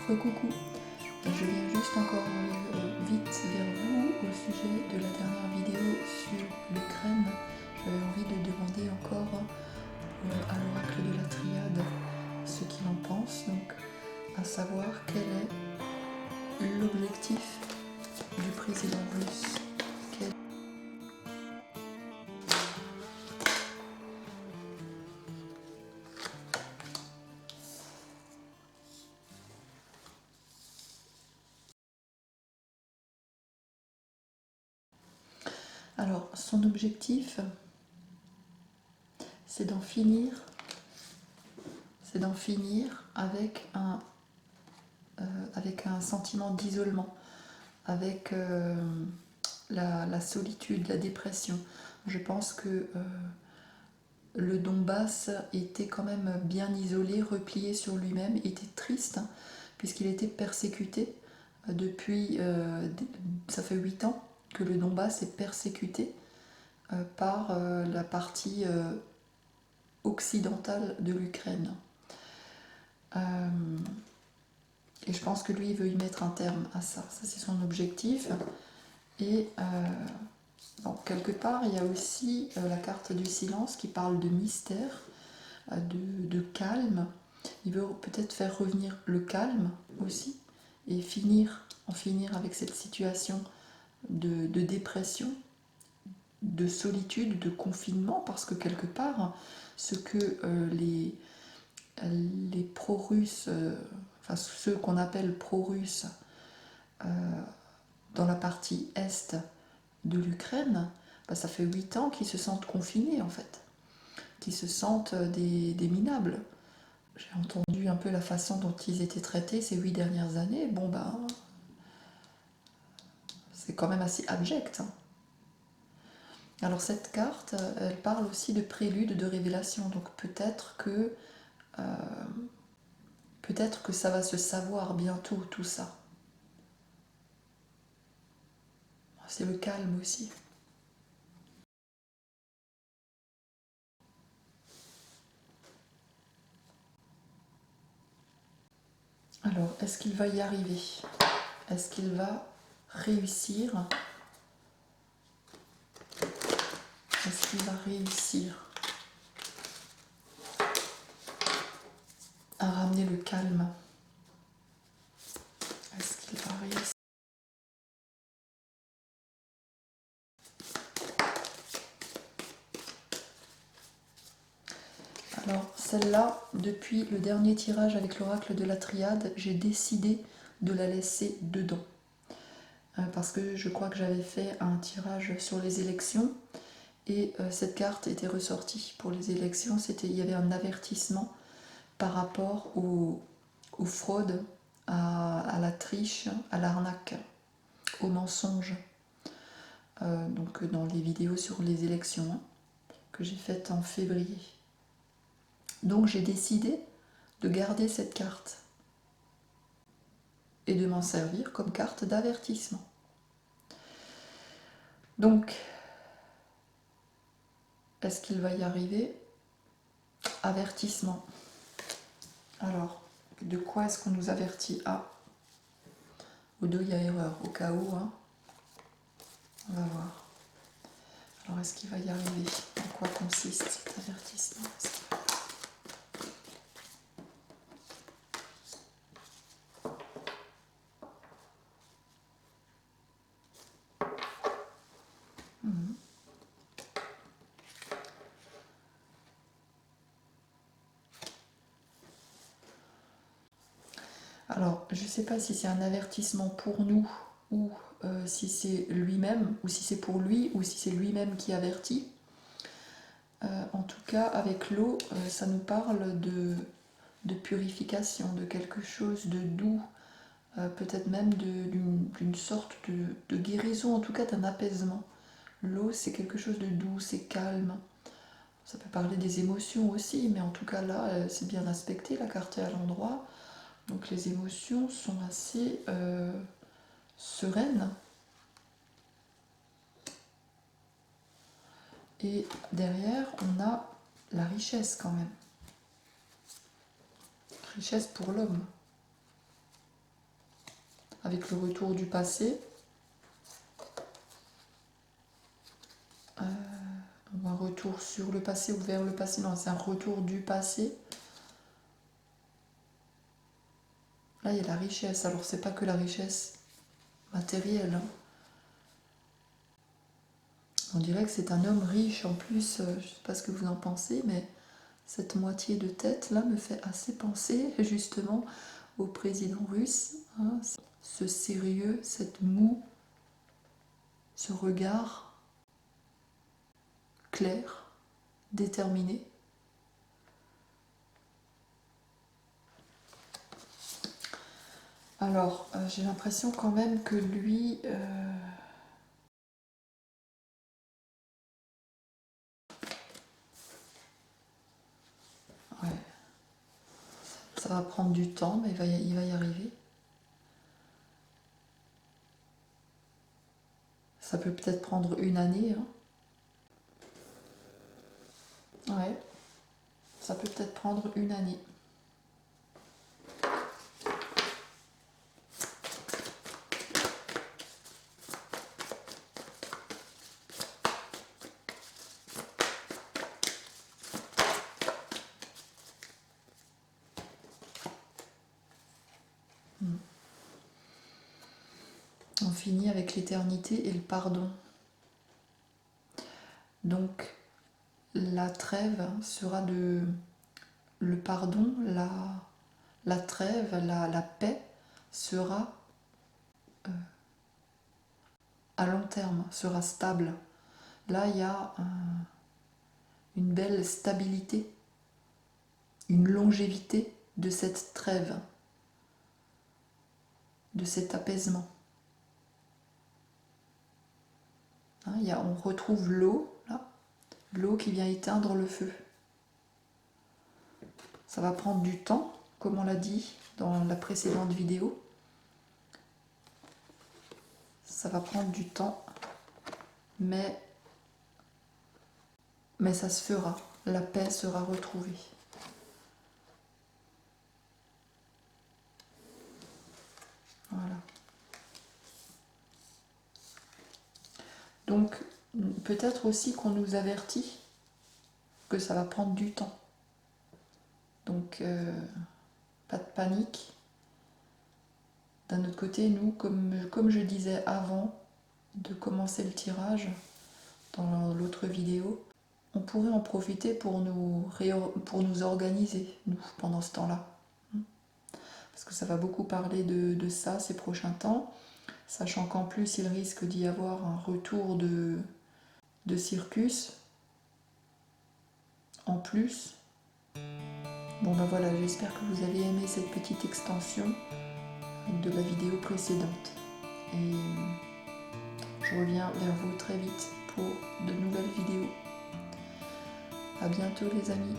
Recoucou, je viens juste encore vite vers vous au sujet de la dernière vidéo sur l'Ukraine. J'avais envie de demander encore à l'oracle de la Triade ce qu'il en pense, donc à savoir quel est l'objectif du président russe. Alors, son objectif, c'est d'en finir avec un sentiment d'isolement, avec la solitude, la dépression. Je pense que le Donbass était quand même bien isolé, replié sur lui-même, était triste, hein, puisqu'il était persécuté depuis, ça fait 8 ans que le Donbass est persécuté par la partie occidentale de l'Ukraine. Et je pense que lui, il veut y mettre un terme à ça. Ça, c'est son objectif. Et bon, quelque part, il y a aussi la carte du silence qui parle de mystère, de calme. Il veut peut-être faire revenir le calme aussi et en finir avec cette situation de dépression, de solitude, de confinement, parce que quelque part, ce que les pro-russes, enfin ceux qu'on appelle pro-russes dans la partie est de l'Ukraine, bah, ça fait 8 ans qu'ils se sentent confinés en fait, qu'ils se sentent des minables. J'ai entendu un peu la façon dont ils étaient traités ces 8 dernières années. Bon ben, c'est quand même assez abject. Hein. Alors cette carte, elle parle aussi de prélude, de révélation. Donc peut-être que ça va se savoir bientôt tout ça. C'est le calme aussi. Alors, est-ce qu'il va y arriver? Est-ce qu'il va réussir? Est-ce qu'il va réussir à ramener le calme? Est-ce qu'il va réussir? Alors, celle-là, depuis le dernier tirage avec l'oracle de la Triade, j'ai décidé de la laisser dedans. Parce que je crois que j'avais fait un tirage sur les élections et cette carte était ressortie pour les élections. Il y avait un avertissement par rapport aux fraudes, à la triche, à l'arnaque, au mensonge. Donc dans les vidéos sur les élections hein, que j'ai faites en février. Donc j'ai décidé de garder cette carte et de m'en servir comme carte d'avertissement. Donc, est-ce qu'il va y arriver? Avertissement. Alors, de quoi est-ce qu'on nous avertit? Ah, ou deux, il y a erreur, au cas où. Hein. On va voir. Alors, est-ce qu'il va y arriver? En quoi consiste cet avertissement? Alors, je ne sais pas si c'est un avertissement pour nous ou si c'est lui-même, ou si c'est pour lui, ou si c'est lui-même qui avertit. En tout cas, avec l'eau, ça nous parle de purification, de quelque chose de doux, peut-être même d'une sorte de guérison, en tout cas d'un apaisement. L'eau, c'est quelque chose de doux, c'est calme. Ça peut parler des émotions aussi, mais en tout cas là, c'est bien aspecté, la carte est à l'endroit. Donc les émotions sont assez sereines. Et derrière, on a la richesse quand même. Richesse pour l'homme. avec le retour du passé. Un retour sur le passé ou vers le passé, non, c'est un retour du passé. Là, il y a la richesse, alors c'est pas que la richesse matérielle. Hein. On dirait que c'est un homme riche en plus, je sais pas ce que vous en pensez, mais cette moitié de tête là me fait assez penser justement au président russe. Hein. Ce sérieux, cette moue, ce regard clair, déterminé. Alors, j'ai l'impression quand même que lui... Ouais. Ça va prendre du temps, mais il va y arriver. Ça peut peut-être prendre une année. Hein. Ouais. Ça peut peut-être prendre une année. On finit avec l'éternité et le pardon. Donc, la trêve sera de... Le pardon, la trêve, la paix sera à long terme, sera stable. Là, il y a une belle stabilité, une longévité de cette trêve, de cet apaisement. Hein, on retrouve l'eau, là, l'eau qui vient éteindre le feu. Ça va prendre du temps, comme on l'a dit dans la précédente vidéo. Ça va prendre du temps, mais ça se fera. La paix sera retrouvée. Voilà. Donc, peut-être aussi qu'on nous avertit que ça va prendre du temps. Donc, pas de panique. D'un autre côté, nous, comme je disais avant de commencer le tirage, dans l'autre vidéo, on pourrait en profiter pour nous organiser, nous, pendant ce temps-là. Parce que ça va beaucoup parler de ça ces prochains temps, sachant qu'en plus, il risque d'y avoir un retour de circus. En plus, bon ben voilà, j'espère que vous avez aimé cette petite extension de la vidéo précédente. Et je reviens vers vous très vite pour de nouvelles vidéos. À bientôt les amis.